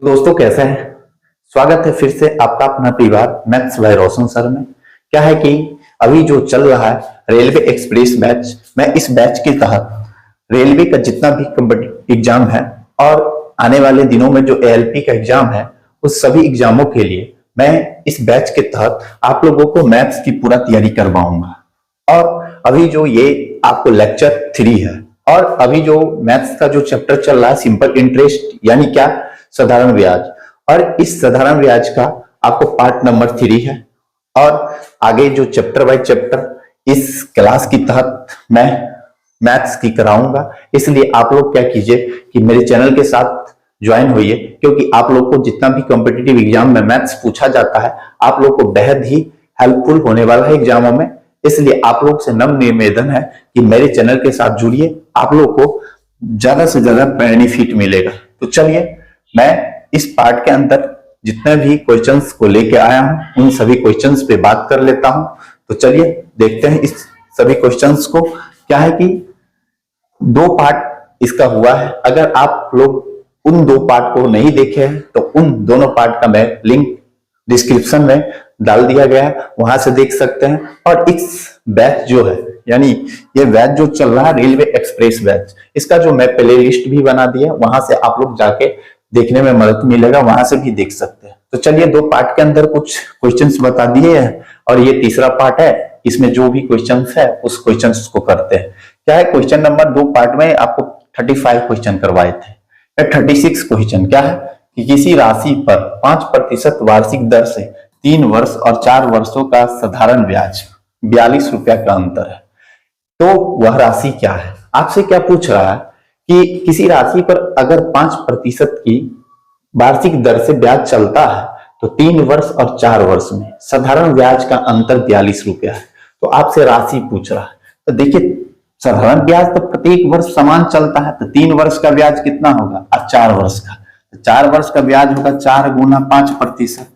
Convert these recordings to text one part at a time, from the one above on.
दोस्तों कैसे हैं। स्वागत है फिर से आपका अपना परिवार मैथ्स बाय रोशन सर में। क्या है कि अभी जो चल रहा है रेलवे एक्सप्रेस बैच, मैं इस बैच के तहत रेलवे का जितना भी कॉम्पिटिटिव एग्जाम है और आने वाले दिनों में जो एएलपी का एग्जाम है उस सभी एग्जामों के लिए मैं इस बैच के तहत आप लोगों को मैथ्स की पूरा तैयारी करवाऊंगा। और अभी जो ये आपको लेक्चर 3 है और अभी जो मैथ्स का जो चैप्टर चल रहा है सिंपल इंटरेस्ट यानी क्या साधारण ब्याज, और इस साधारण ब्याज का आपको पार्ट नंबर 3 है और आगे जो चैप्टर बाय चैप्टर इस क्लास की तहत मैं मैथ्स की कराऊंगा। इसलिए आप लोग क्या कीजिए कि मेरे चैनल के साथ ज्वाइन होइए, क्योंकि आप लोग को जितना भी कॉम्पिटिटिव एग्जाम में मैथ्स पूछा जाता है आप लोग को बेहद ही हेल्पफुल होने वाला है एग्जामों में। इसलिए आप लोग से नम्र निवेदन है कि मेरे चैनल के साथ जुड़िए, आप लोग को ज्यादा से ज्यादा बेनिफिट मिलेगा। तो चलिए मैं इस पार्ट के अंदर जितने भी क्वेश्चंस को लेके आया हूं उन सभी क्वेश्चंस पे बात कर लेता हूं। तो चलिए देखते हैं इस सभी क्वेश्चंस को। क्या है कि 2 पार्ट इसका हुआ है, अगर आप लोग उन 2 पार्ट को नहीं देखे हैं तो उन दोनों पार्ट का मैं लिंक डिस्क्रिप्शन में डाल दिया गया है, वहां से देख सकते हैं। और इस बैच जो है यानी ये बैच जो चल रहा है रेलवे एक्सप्रेस बैच, इसका जो मैं प्ले लिस्ट भी बना दिया है, वहां से आप लोग जाके देखने में मदद मिलेगा, वहां से भी देख सकते हैं। तो चलिए 2 पार्ट के अंदर कुछ क्वेश्चंस बता दिए हैं और ये तीसरा पार्ट है, इसमें जो भी क्वेश्चंस है उस क्वेश्चंस को करते हैं। क्या है क्वेश्चन नंबर 2 पार्ट में आपको 35 क्वेश्चन करवाए थे। 36 क्वेश्चन क्या है कि किसी राशि पर 5% वार्षिक दर से 3 वर्ष और 4 वर्षों का साधारण ब्याज 42 रुपया का अंतर है, तो वह राशि क्या है। आपसे क्या पूछ रहा है कि किसी राशि पर अगर 5% की वार्षिक दर से ब्याज चलता है तो 3 वर्ष और 4 वर्ष में साधारण ब्याज का अंतर 42 रुपया है। तो आपसे राशि पूछ रहा है। तो देखिए साधारण ब्याज तो प्रत्येक वर्ष समान चलता है, तो 3 वर्ष का ब्याज कितना होगा और 4 वर्ष का, तो 4 वर्ष का ब्याज होगा 4 गुना 5%,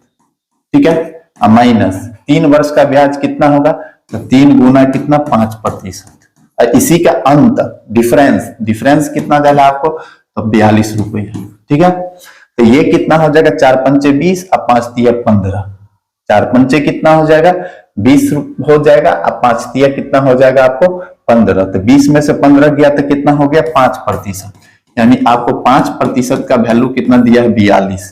ठीक है, माइनस 3 वर्ष का ब्याज कितना होगा तो 3 गुना कितना 5%, और इसी का अंतर डिफरेंस कितना देगा आपको तो 42 रुपये, ठीक है। तो ये कितना हो जाएगा 4 पंचे 20 और 5 तिया 15, 4 पंचे कितना हो जाएगा 20 हो जाएगा और 5 तिया कितना हो जाएगा आपको 15, तो 20 में से 15 गया तो कितना हो गया 5%, यानी आपको 5% का वैल्यू कितना दिया है 42।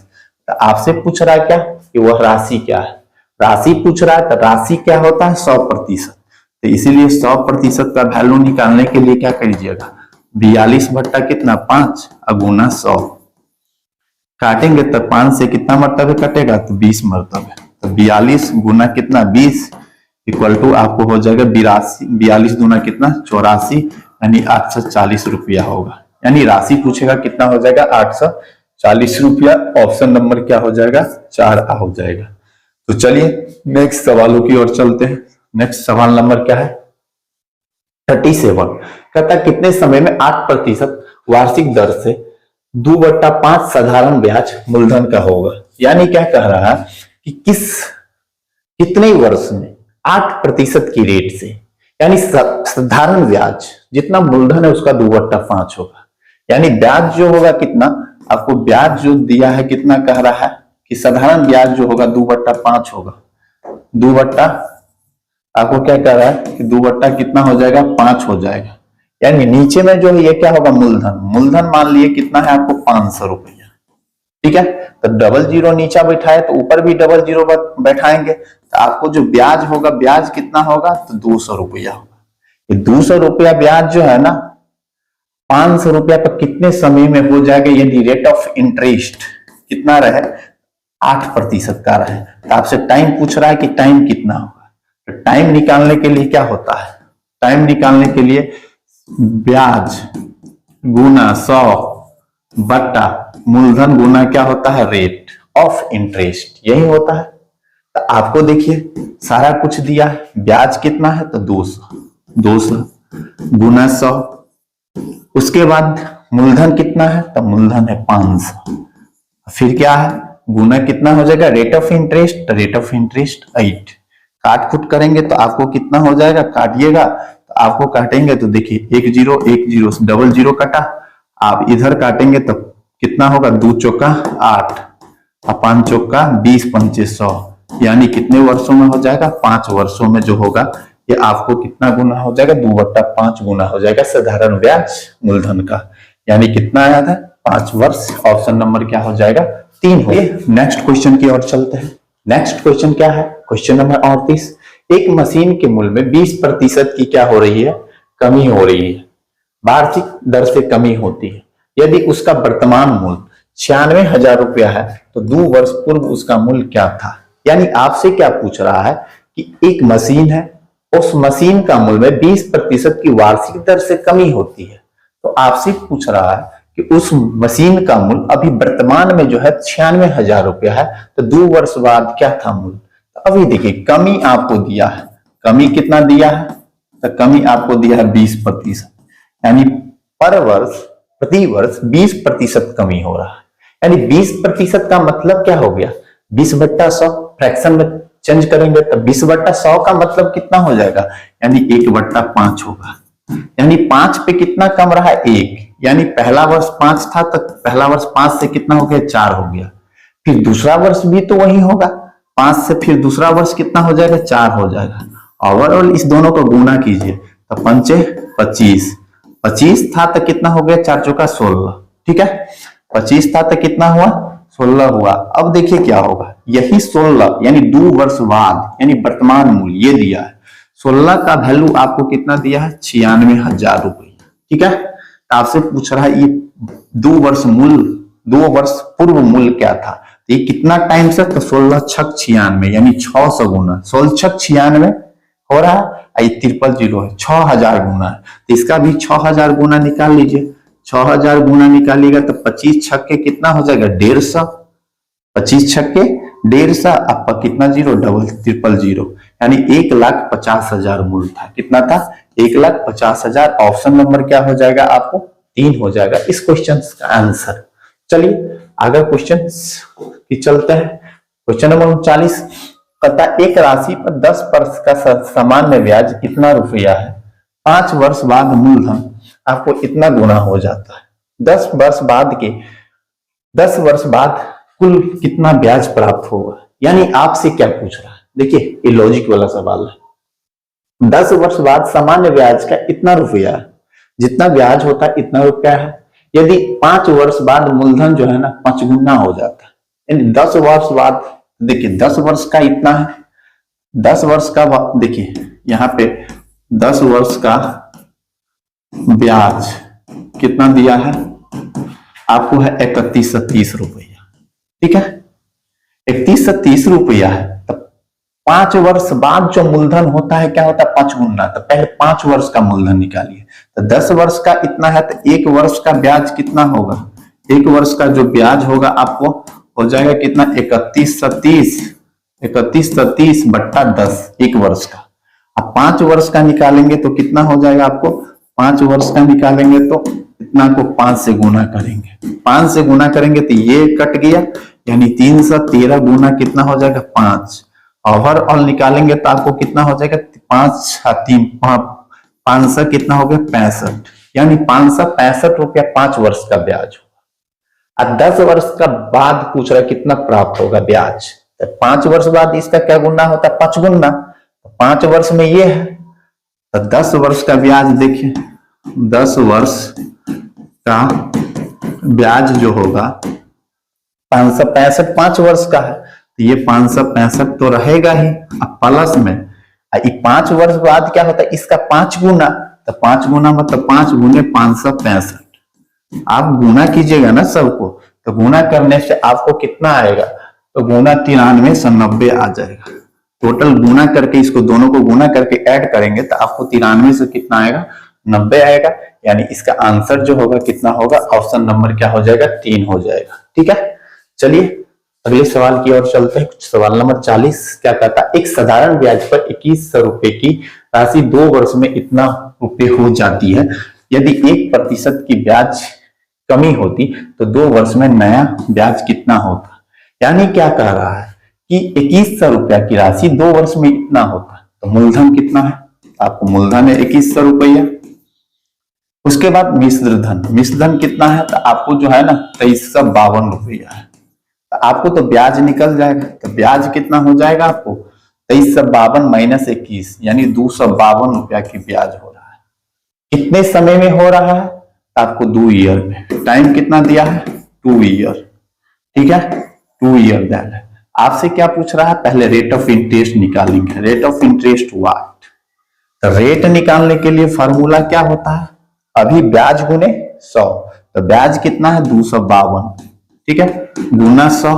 तो आपसे पूछ रहा है क्या कि वह राशि क्या है, राशि पूछ रहा है, तो राशि क्या होता है 100%। तो इसीलिए 100% का वैल्यू निकालने के लिए क्या करिएगा 42 बट्टा कितना 5 और गुना 100 काटेंगे तो 5 से कितना मरतबे कटेगा तो 20 मरतबे, तो 42 गुना कितना 20 इक्वल टू आपको हो जाएगा 42 गुना कितना 84, यानी 840 रुपया होगा। यानी राशि पूछेगा कितना हो जाएगा 840 रुपया। ऑप्शन नंबर क्या हो जाएगा 4 हो जाएगा। तो चलिए नेक्स्ट सवालों की ओर चलते हैं। नेक्स्ट सवाल नंबर क्या है 37, कहता कितने समय में 8% वार्षिक दर से 2/5 साधारण ब्याज मूलधन का होगा। यानी क्या कह रहा है कि कितने वर्ष में 8% की रेट से, यानी साधारण ब्याज जितना मूलधन है उसका 2/5 होगा। यानी ब्याज जो होगा कितना, आपको ब्याज जो दिया है कितना कह रहा है कि साधारण ब्याज जो होगा 2/5 होगा। 2 आपको क्या कह रहा है कि 2 कितना हो जाएगा 5 हो जाएगा। यानी नीचे में जो है ये क्या होगा मूलधन मान लिए कितना है आपको 500 रुपया, ठीक है। तो डबल जीरो नीचा बैठाए तो ऊपर भी डबल जीरो बैठाएंगे, तो आपको जो ब्याज होगा ब्याज कितना होगा तो 200 रुपया होगा। ये 200 रुपया ब्याज जो है ना 500 रुपया पर कितने समय में हो जाएगा, यदि रेट ऑफ इंटरेस्ट कितना रहे 8% का रहे। तो आपसे टाइम पूछ रहा है कि टाइम कितना होगा। तो टाइम निकालने के लिए क्या होता है, टाइम निकालने के लिए ब्याज गुना 100 बट्टा मूलधन गुना क्या होता है रेट ऑफ इंटरेस्ट, यही होता है। तो आपको देखिए सारा कुछ दिया है, ब्याज कितना है तो 200 गुना 100, उसके बाद मूलधन कितना है तो मूलधन है 500, फिर क्या है गुना कितना हो जाएगा रेट ऑफ इंटरेस्ट 8, काट खुट करेंगे तो आपको कितना हो जाएगा, काटिएगा तो आपको काटेंगे तो देखिए 1 0 1 0 डबल जीरो कटा, आप इधर काटेंगे तो कितना होगा, 2 चौका 8 और 5 चौका 20 पंचे 100, यानी कितने वर्षों में हो जाएगा, 5 वर्षों में जो होगा ये आपको कितना गुना हो जाएगा, 2/5 गुना हो जाएगा साधारण ब्याज मूलधन का। यानी कितना आया था, 5 वर्ष। ऑप्शन नंबर क्या हो जाएगा, 3 हो। नेक्स्ट क्वेश्चन की ओर चलते हैं। नेक्स्ट क्वेश्चन क्या है, क्वेश्चन नंबर 38। एक मशीन के मूल्य में 20% की क्या हो रही है, कमी हो रही है, वार्षिक दर से कमी होती है। यदि उसका वर्तमान मूल्य 96,000 रुपया है तो 2 वर्ष पूर्व उसका मूल्य क्या था। यानी आपसे क्या पूछ रहा है कि एक मशीन है, उस मशीन का मूल्य में 20% की वार्षिक दर से कमी होती है, तो आपसे पूछ रहा है कि उस मशीन का मूल्य अभी वर्तमान में जो है 96,000 रुपया है, तो 2 वर्ष बाद क्या था मूल्य। तो अभी देखिए कमी आपको दिया है, कमी कितना दिया है, तो कमी आपको दिया है 20%, यानी पर वर्ष प्रति वर्ष 20% कमी हो रहा है। यानी 20% का मतलब क्या हो गया, 20/100 फ्रैक्शन में चेंज करेंगे तो 20/100 का मतलब कितना हो जाएगा, यानी 1/5 होगा। यानी 5 पे कितना कम रहा है, 1। यानी पहला वर्ष 5 था तो पहला वर्ष 5 से कितना हो गया, 4 हो गया। फिर दूसरा वर्ष भी तो वही होगा, 5 से फिर दूसरा वर्ष कितना हो जाएगा, 4 हो जाएगा। ओवरऑल इस दोनों को गुना कीजिए तो 5 25, 25 था तो कितना हो गया, 4 चौका 16, ठीक है। 25 था तो कितना हुआ, 16 हुआ। अब देखिए क्या होगा, यही 16 यानी 2 वर्ष बाद, यानी वर्तमान मूल्य ये दिया है, 16 का वैल्यू आपको कितना दिया है, 96,000 रुपये, ठीक है। तो आपसे पूछ रहा है ये 2 वर्ष मूल्य, 2 वर्ष पूर्व मूल्य क्या था, तो ये कितना टाइम से, तो 16 छक 96, यानी 600 गुना, 16 छक 96 हो रहा है, ये 000 है, 6,000 गुना है, तो इसका भी 6,000 गुना निकाल लीजिए। 6,000 गुना निकालिएगा तो 25 छक्के कितना हो जाएगा, 150, 25 छक्के 150, आपका कितना जीरो, डबल 000, यानी 1,50,000 मूल्य था। कितना था, 1,50,000। ऑप्शन नंबर क्या हो जाएगा, आपको 3 हो जाएगा इस क्वेश्चन का आंसर। चलिए आगे क्वेश्चन की चलते हैं। क्वेश्चन नंबर 39, कहता एक राशि पर 10 वर्ष का सामान्य ब्याज कितना रुपया है, 5 वर्ष बाद मूलधन आपको इतना गुना हो जाता है। 10 वर्ष बाद कुल कितना ब्याज प्राप्त होगा। यानी आपसे क्या पूछ रहा है, देखिए ये लॉजिक वाला सवाल है। 10 वर्ष बाद सामान्य ब्याज का इतना रुपया है, जितना ब्याज होता है इतना रुपया है। यदि 5 वर्ष बाद मूलधन जो है ना 5 गुना हो जाता है, यानी 10 वर्ष बाद, देखिए 10 वर्ष का इतना है, 10 वर्ष का देखिए यहाँ पे 10 वर्ष का ब्याज कितना दिया है आपको, है 3130 रुपया, ठीक है। 3130 रुपया है, तो 5 वर्ष बाद जो मूलधन होता है क्या होता है, 5 गुना। तो पहले 5 वर्ष का मूलधन निकालिए, तो 10 वर्ष का इतना है, तो 1 वर्ष का ब्याज कितना होगा, 1 वर्ष का जो ब्याज होगा आपको हो जाएगा कितना, 3130 बट्टा 10 1 वर्ष का। अब 5 वर्ष का निकालेंगे तो कितना हो जाएगा आपको, 5 वर्ष का निकालेंगे तो इतना को 5 से गुना करेंगे, 5 से गुना करेंगे तो ये कट गया, यानी 313 गुना कितना हो जाएगा, 5। ओवरऑल निकालेंगे तो आपको कितना हो जाएगा, 500 कितना हो गया, 65, यानी 565 रुपया 5 वर्ष का ब्याज होगा। अब 10 वर्ष का बाद पूछ रहा है कितना प्राप्त होगा ब्याज, तो 5 वर्ष बाद इसका क्या गुना होता है, 5 गुना। 5 वर्ष में ये है, तो 10 वर्ष का ब्याज देखिए, 10 वर्ष का ब्याज जो होगा 565 5 वर्ष का है, तो ये 565 तो रहेगा ही। अब प्लस में 5 वर्ष बाद क्या होता है, इसका 5 गुना, तो 5 गुना मतलब 5 गुने 565। आप गुना कीजिएगा ना सबको, तो गुना करने से आपको कितना आएगा, तो गुना 93 से 90 आ जाएगा। टोटल गुना करके इसको दोनों को गुना करके ऐड करेंगे तो आपको 93 से कितना आएगा, 90 आएगा। यानी इसका आंसर जो होगा कितना होगा, ऑप्शन नंबर क्या हो जाएगा, 3 हो जाएगा, ठीक है। चलिए अगले सवाल की ओर चलते हैं। सवाल नंबर 40 क्या कहता है, एक साधारण ब्याज पर 2100 रुपए की राशि 2 वर्ष में इतना रुपए हो जाती है। यदि 1% की ब्याज कमी होती तो 2 वर्ष में नया ब्याज कितना होता। यानी क्या कह रहा है कि 2100 रुपया की राशि 2 वर्ष में इतना होता, तो मूलधन कितना है, आपको मूलधन है 2100 रुपया, उसके बाद मिश्र धन, मिश्र धन कितना है तो आपको जो है ना 2352 रुपया है। तो आपको तो ब्याज निकल जाएगा, तो ब्याज कितना हो जाएगा आपको 2352 माइनस 21 यानी 252 रुपया की ब्याज हो रहा है। कितने समय में हो रहा है तो आपको 2 ईयर में। टाइम कितना दिया है 2 ईयर, ठीक है 2 ईयर देन है। आपसे क्या पूछ रहा है पहले रेट ऑफ इंटरेस्ट निकालेंगे। रेट ऑफ इंटरेस्ट व्हाट, तो रेट निकालने के लिए फॉर्मूला क्या होता है अभी ब्याज गुने 100, तो ब्याज कितना है 252, ठीक है गुना 100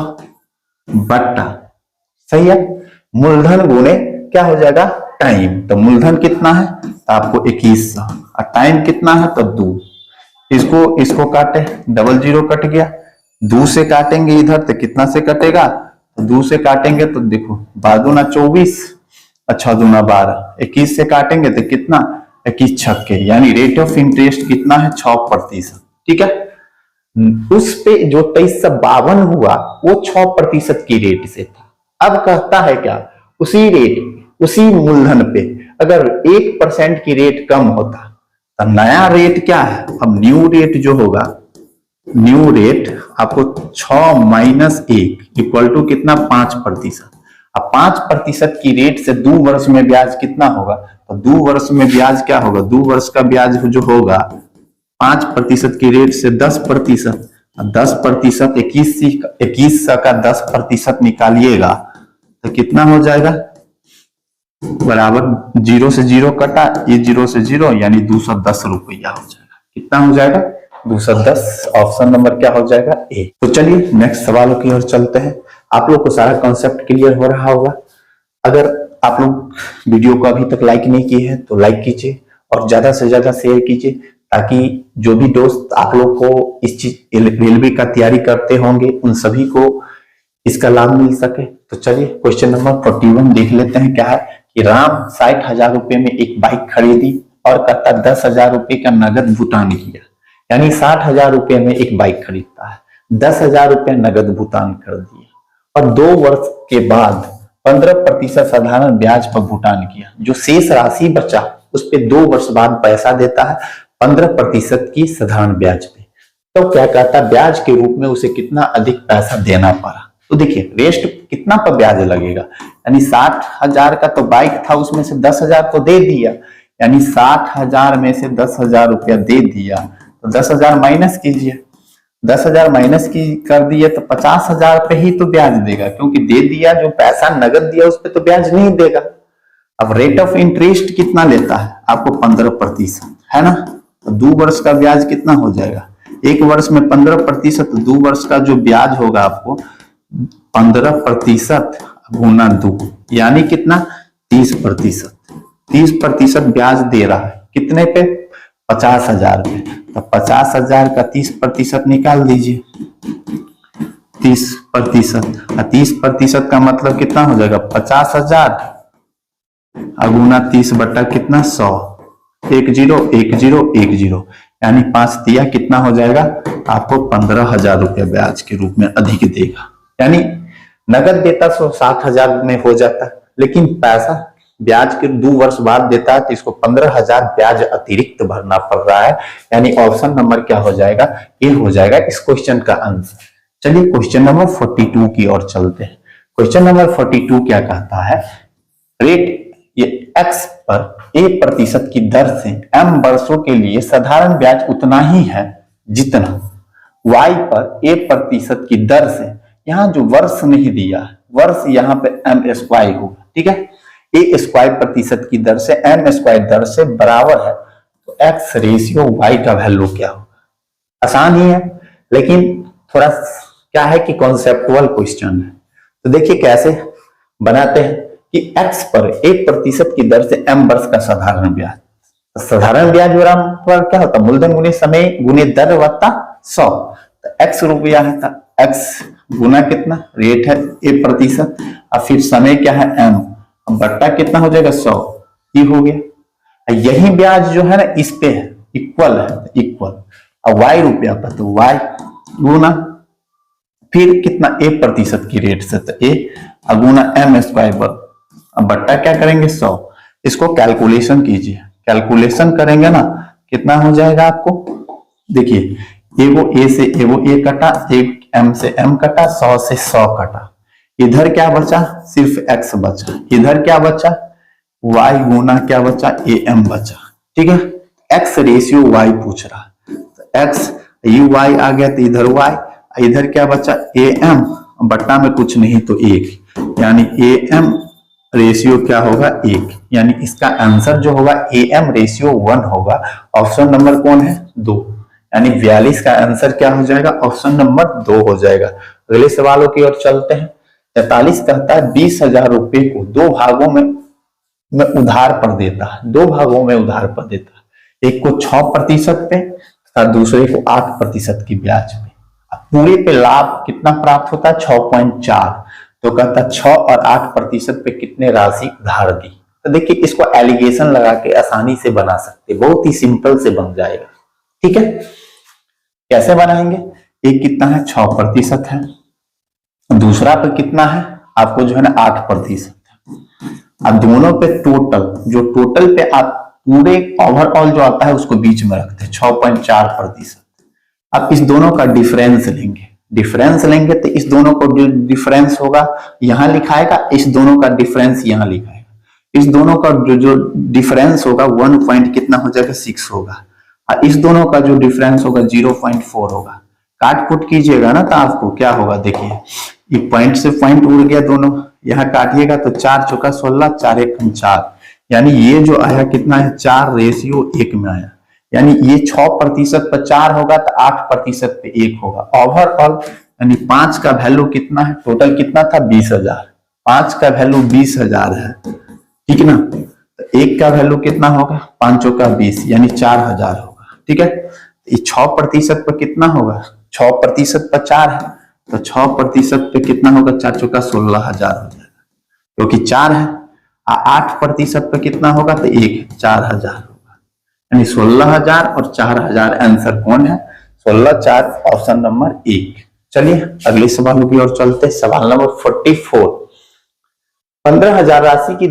बट्टा, सही है मूलधन गुने क्या हो जाएगा टाइम, तो मूलधन कितना है तो आपको 2100 और टाइम कितना है तो 2, इसको काटे डबल जीरो कट गया, 2 से काटेंगे इधर तो कितना से कटेगा तो 2 से काटेंगे तो देखो 12 दूना 24 अच्छा दूना 12, 21 से काटेंगे तो कितना 21 छक्के यानी रेट ऑफ इंटरेस्ट कितना है 6%, ठीक है। उस पे जो 2352 हुआ वो 6% की रेट से था। अब कहता है क्या उसी रेट उसी मूलधन पे अगर 1% की रेट कम होता तो नया रेट क्या है, अब न्यू रेट जो होगा न्यू रेट आपको 6 माइनस 1 इक्वल टू कितना 5%। अब 5% की रेट से 2 वर्ष में ब्याज कितना होगा तो 2 वर्ष में ब्याज क्या होगा 2 वर्ष का ब्याज जो होगा 5% की रेट से 10%, 10% 21 का 10% निकालिएगा तो कितना हो जाएगा बराबर 0 से 0 कटा, ये 0 से 0 यानी 210 रुपया हो जाएगा। कितना हो जाएगा 210, ऑप्शन नंबर क्या हो जाएगा ए। तो चलिए नेक्स्ट सवालों की ओर चलते हैं। आप लोग को सारा कॉन्सेप्ट क्लियर हो रहा होगा। अगर आप लोग वीडियो को अभी तक लाइक नहीं किए हैं तो लाइक कीजिए और ज्यादा से ज्यादा शेयर कीजिए ताकि जो भी दोस्त आप लोग को इस चीज रेलवे का तैयारी करते होंगे उन सभी को इसका लाभ मिल सके। तो चलिए क्वेश्चन नंबर 41 देख लेते हैं। क्या है कि राम 60,000 रुपए में एक बाइक खरीदी और कहता 10,000 रुपए का नगद भुगतान किया, यानी 60,000 रुपए में एक बाइक खरीदता है, 10,000 रुपए नगद भुगतान कर दिए और 2 वर्ष के बाद 15% साधारण ब्याज पर भुगतान किया। जो शेष राशि बचा उस पे 2 वर्ष बाद पैसा देता है 15% की साधारण ब्याज पे। तो क्या कहता है ब्याज के रूप में उसे कितना अधिक पैसा देना पड़ा। तो देखिए रेस्ट कितना पर ब्याज लगेगा, यानी 60,000 का तो बाइक था उसमें से 10,000 तो दे दिया, यानी 60,000 में से 10,000 रुपया दे दिया तो 10,000 माइनस कीजिए, 10,000 माइनस की कर दिए तो 50,000 पे ही तो ब्याज देगा क्योंकि दे दिया, जो पैसा नगद दिया उस पे तो ब्याज नहीं देगा। अब रेट ऑफ इंटरेस्ट कितना लेता है आपको 15% है ना, तो 2 वर्ष का ब्याज कितना हो जाएगा, 1 वर्ष में 15%, 2 वर्ष का जो ब्याज होगा आपको 15% गुना 2 यानी कितना 30%, 30% ब्याज दे रहा है कितने पे 50,000 पे, तो 50,000 का 30% निकाल दीजिए 30%, 30% का मतलब कितना हो जाएगा 50,000 गुना 30 बट्टा कितना 100, 10 10 10 यानी 5 दिया कितना हो जाएगा आपको 15,000 रुपया ब्याज के रूप में अधिक देगा। यानी नगद देता तो 60,000 में हो जाता, लेकिन पैसा ब्याज के 2 वर्ष बाद देता है तो इसको 15,000 ब्याज अतिरिक्त भरना पड़ रहा है। यानी ऑप्शन नंबर क्या हो जाएगा ये हो जाएगा इस क्वेश्चन का आंसर। चलिए क्वेश्चन नंबर 42 की ओर चलते हैं। क्वेश्चन नंबर 42 क्या कहता है, रेट ये x पर a% की दर से m वर्षों के लिए साधारण ब्याज उतना ही है जितना y पर a% की दर से, यहाँ जो वर्ष नहीं दिया वर्ष यहाँ पे m स्क्वायर होगा, ठीक है a स्क्वायर प्रतिशत की दर से m स्क्वायर दर से बराबर है, तो x रेशियो y का वैल्यू क्या होगा। आसान ही है लेकिन थोड़ा क्या है कि कॉन्सेप्टुअल क्वेश्चन है। तो देखिए कैसे बनाते हैं कि x पर 1% की दर से m वर्ष का साधारण ब्याज, तो साधारण ब्याज बराबर क्या होता है मूलधन गुने समय गुने दर वत्ता 100, तो x रुपया है तो x गुना कितना रेट है 1% और फिर समय क्या है m बट्टा कितना हो जाएगा 100, ये हो गया। यही ब्याज जो है ना इस पे है इक्वल है, इक्वल और y रुपया पर तो y गुना फिर कितना 1% की रेट से तो a गुना m स्क्वायर पर, अब बट्टा क्या करेंगे 100, इसको कैलकुलेशन कीजिए, कैलकुलेशन करेंगे ना कितना हो जाएगा आपको, देखिए एगो ए से एगो ए कटा, एक एम से एम कटा, 100 से 100 कटा, इधर क्या बचा, सिर्फ एक्स बचा, इधर क्या बचा, वाई गुना क्या बचा, ए एम बचा। ठीक है, एक्स रेशियो वाई पूछ रहा, तो एक्स यू वाई आ गया, तो इधर वाई, इधर क्या बचा, ए एम बट्टा में कुछ नहीं तो एक, यानी ए एम रेशियो क्या होगा, एक, यानी इसका आंसर जो होगा ए एम रेशियो 1 होगा। ऑप्शन नंबर कौन है, 2, यानी 42 का आंसर क्या हो जाएगा, ऑप्शन नंबर 2 हो जाएगा। अगले सवालों की ओर चलते हैं। 43 कहता है 20,000 रुपए को 2 भागों में उधार पर देता है, 2 भागों में उधार पर देता है, एक को 6% पे तथा दूसरे को 8% की ब्याज पे। पूरे पे लाभ कितना प्राप्त होता है, 6.4, तो कहता 6 और 8% पे कितने राशि उधार दी। तो देखिए इसको एलिगेशन लगा के आसानी से बना सकते, बहुत ही सिंपल से बन जाएगा। ठीक है, कैसे बनाएंगे, एक कितना है 6% है, दूसरा पे कितना है आपको जो है ना 8%। अब दोनों पे टोटल, जो टोटल पे आप पूरे ओवरऑल जो आता है उसको बीच में रखते हैं 6.4%। अब इस दोनों का डिफरेंस लेंगे, डिफरेंस लेंगे तो इस दोनों को डिफरेंस होगा यहां लिखाएगा, इस दोनों का डिफरेंस यहां लिखाएगा, इस दोनों का जो डिफरेंस होगा 1 पॉइंट कितना हो जाएगा 6 होगा, और इस दोनों का जो डिफरेंस होगा 0.4 होगा। काट फुट कीजिएगा ना तो आपको क्या होगा, देखिए ये पॉइंट से पॉइंट उड़ गया दोनों, यहाँ काटिएगा तो 4 चौका 16, 4 एक 4, यानी ये जो आया कितना है 4 रेशियो 1 में आया, यानी ये 6% पर 4 होगा तो 8% पे 1 होगा। ओवरऑल यानी 5 का वैल्यू कितना है, टोटल कितना था 20,000, 5 का वैल्यू 20,000 है, ठीक ना, तो 1 का वैल्यू कितना होगा, 5 चौका 20 यानी 4,000 होगा। ठीक है, ये 6% पर कितना होगा, 6% पर 4 है तो 6% पे कितना होगा, 4 चौका 16,000 हो जाएगा, क्योंकि 4 है। 8% पे कितना होगा तो 1, 4,000 होगा, यानी 16,000 और 4,000 आंसर कौन है, 16, 4, ऑप्शन नंबर 1। चलिए अगले सवाल की ओर चलते, सवाल नंबर 44। 15,000 राशि की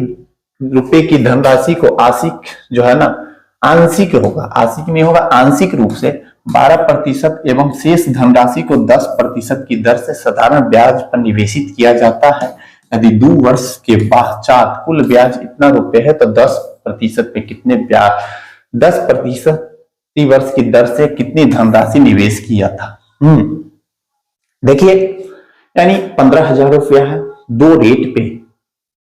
रुपए की धनराशि को आंशिक जो है ना, आंशिक होगा, आंशिक नहीं होगा, आंशिक रूप से 12% एवं शेष धनराशि को 10% की दर से साधारण ब्याज पर निवेशित किया जाता है। यदि 2 वर्ष के पश्चात कुल ब्याज इतना रुपए है तो 10% पे कितने ब्याज, 10% वर्ष की दर से कितनी धनराशि निवेश किया था। देखिए यानी 15,000 रुपया है, 2 रेट पे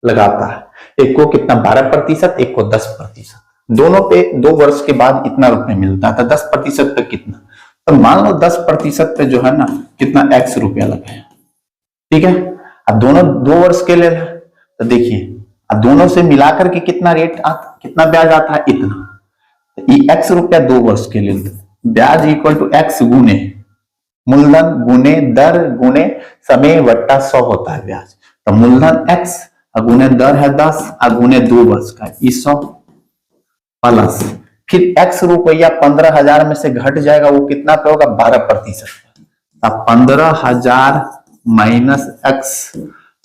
लगाता है, एक को कितना 12%, एक को 10%, दोनों पे 2 वर्ष के बाद इतना रुपए मिलता था, 10% पे कितना, तो मान लो 10% पे जो है ना कितना x रुपया लगा है। ठीक है, अब दोनों 2 वर्ष के लिए तो देखिए अब दोनों से मिलाकर के कितना रेट आता, कितना ब्याज आता है, इतना, तो x रुपया 2 वर्ष के लिए, ब्याज इक्वल टू x गुने मूलधन गुने दर गुने समय वट्टा 100 होता है ब्याज, तो मूलधन x गुने दर है 10 गुने 2 वर्ष का 100 प्लस फिर x रुपया 15,000 में से घट जाएगा, वो कितना पे होगा 12%, अब 15,000 माइनस x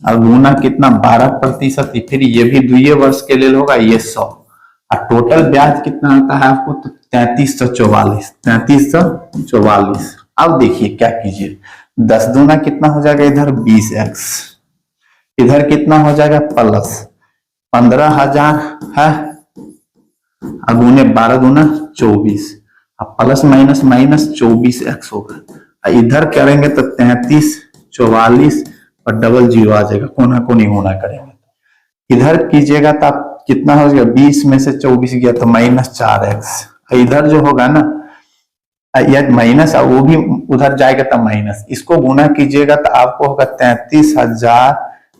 गुना कितना 12%, फिर ये भी 2 वर्ष के लिए होगा ये 100, और टोटल ब्याज कितना आता है आपको तो 3344, 3344। अब देखिए क्या कीजिए, 10 दूना कितना हो जाएगा, इधर 20x, इधर कितना हो जाएगा प्लस 15,000 है गुने 12 दूना 24, अब प्लस माइनस माइनस 24x होगा, इधर करेंगे तो 3344 और डबल जीरो आ जाएगा, कोना कोनी होना करेंगे, इधर कीजिएगा तो आप कितना हो जाएगा, 20 में से 24 गया तो -4x, इधर जो होगा ना यह माइनस, वो भी उधर जाएगा तो माइनस, इसको गुना कीजिएगा तो आपको होगा 33,000,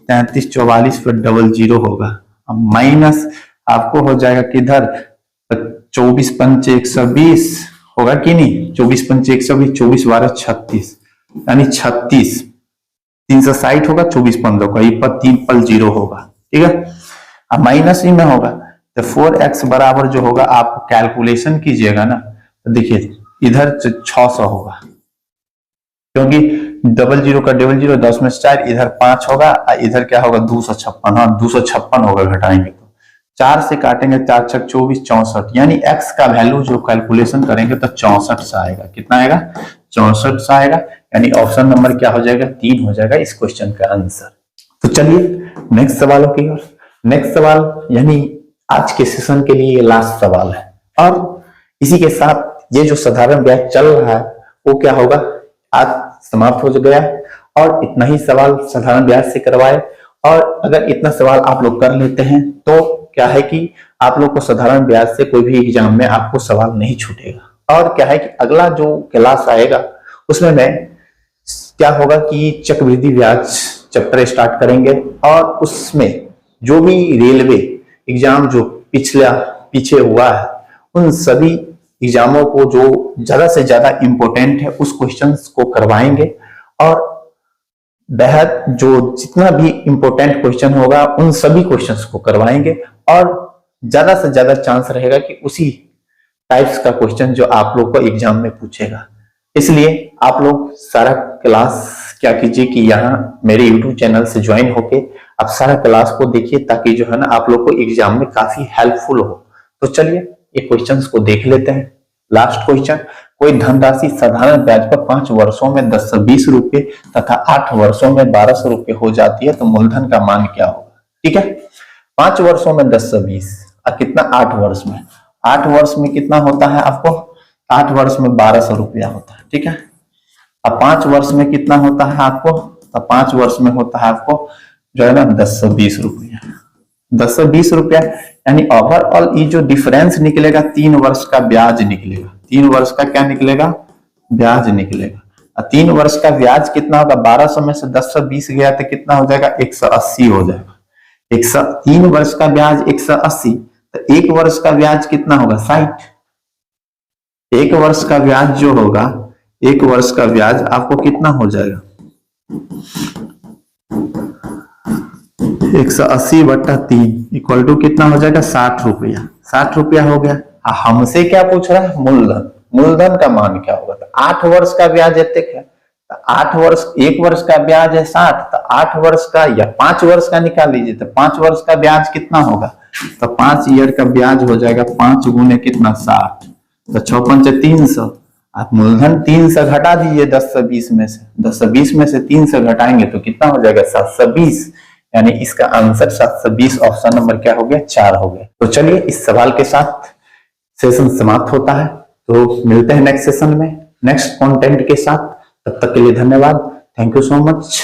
3344 पर डबल जीरो होगा, अब माइनस आपको हो जाएगा किधर 24 पंचे 120 होगा कि नहीं, 24 पंचे 120, 24 12 36, यानी 36, 360 होगा, 24 15 का, ये पर 3 पल 0 होगा। ठीक है, अब माइनस ही में होगा तो 4x बराबर जो होगा, आप कैलकुलेशन कीजिएगा ना तो देखिए इधर 600 होगा, क्योंकि डबल जीरो का डबल जीरो 10 में 4, इधर 5 होगा, इधर क्या होगा 256, हाँ 256 होगा, घटाएंगे तो 4 से काटेंगे 4 छक 24 64, यानी x का वैल्यू जो कैलकुलेशन करेंगे तो 64 से आएगा। कितना आएगा? 64 से आएगा, यानी ऑप्शन नंबर क्या हो जाएगा? 3 हो जाएगा इस क्वेश्चन का आंसर। तो चलिए नेक्स्ट सवालों की ओर। नेक्स्ट सवाल यानी आज के सेशन के लिए लास्ट सवाल है, और इसी के साथ ये जो साधारण ब्याज चल रहा है वो क्या होगा, आज समाप्त हो गया। और इतना ही सवाल साधारण ब्याज से करवाए, और अगर इतना सवाल आप लोग कर लेते हैं तो क्या है कि आप लोग को साधारण ब्याज से कोई भी एग्जाम में आपको सवाल नहीं छूटेगा। और क्या है कि अगला जो क्लास आएगा उसमें मैं क्या होगा कि चक्रवृद्धि ब्याज चैप्टर स्टार्ट करेंगे, और उसमें जो भी रेलवे एग्जाम जो पीछे हुआ है उन सभी एग्जामों को जो ज्यादा से ज्यादा इंपॉर्टेंट है उस क्वेश्चंस को करवाएंगे, और बेहद जो जितना भी इंपॉर्टेंट क्वेश्चन होगा उन सभी क्वेश्चंस को करवाएंगे, और ज्यादा से ज्यादा चांस रहेगा कि उसी टाइप्स का क्वेश्चन जो आप लोग को एग्जाम में पूछेगा। इसलिए आप लोग सारा क्लास क्या कीजिए कि यहाँ मेरे यूट्यूब चैनल से ज्वाइन होके आप सारा क्लास को देखिए, ताकि जो है ना आप लोग को एग्जाम में काफी हेल्पफुल हो। तो चलिए ये क्वेश्चंस को देख लेते हैं। लास्ट क्वेश्चन, कोई धनराशि साधारण ब्याज पर 5 वर्षों में 1020 रुपये तथा 8 वर्षों में 1200 रुपये हो जाती है, तो मूलधन का मान क्या होगा? ठीक है, 5 वर्षों में 1020 और कितना 8 वर्ष में, 8 वर्ष में कितना होता है आपको? 8 वर्ष में 1200 रुपया होता है। ठीक है, अब 5 वर्ष में कितना होता है आपको? तो 5 वर्ष में होता है आपको जो है ना 1020 रुपया। 1020 रुपया यानी ओवरऑल ये जो डिफरेंस निकलेगा 3 वर्ष का ब्याज निकलेगा। 3 वर्ष का क्या निकलेगा? ब्याज निकलेगा। और 3 वर्ष का ब्याज कितना होगा? 1200 में से 1020 गया तो कितना हो जाएगा? 180 हो जाएगा। 3 वर्ष का ब्याज 180, तो 1 वर्ष का ब्याज कितना होगा? 60। 1 वर्ष का ब्याज जो होगा, 1 वर्ष का ब्याज आपको कितना हो जाएगा? 180/3 इक्वल टू कितना हो जाएगा? 60 रुपया। 60 रुपया हो गया। हमसे क्या पूछ रहा है? मूलधन। मूलधन का मान क्या होगा? तो 8 वर्ष का ब्याज इतने है, तो 8 वर्ष, 1 वर्ष का ब्याज है 60, तो 8 वर्ष का या 5 वर्ष का निकाल लीजिए, तो 5 वर्ष का ब्याज कितना होगा? तो 5 ईयर का ब्याज हो जाएगा 5 गुने कितना? 60, तो 6 पंचे 300। आप मूलधन 3 से घटा दीजिए 10 से 20 में से, 10 से 20 में से 3 से घटाएंगे तो कितना हो जाएगा? 720, यानी इसका आंसर 720 ऑप्शन नंबर क्या हो गया? 4 हो गया। तो चलिए इस सवाल के साथ सेशन समाप्त होता है, तो मिलते हैं नेक्स्ट सेशन में नेक्स्ट कंटेंट के साथ। तब तक के लिए धन्यवाद। Thank you so much.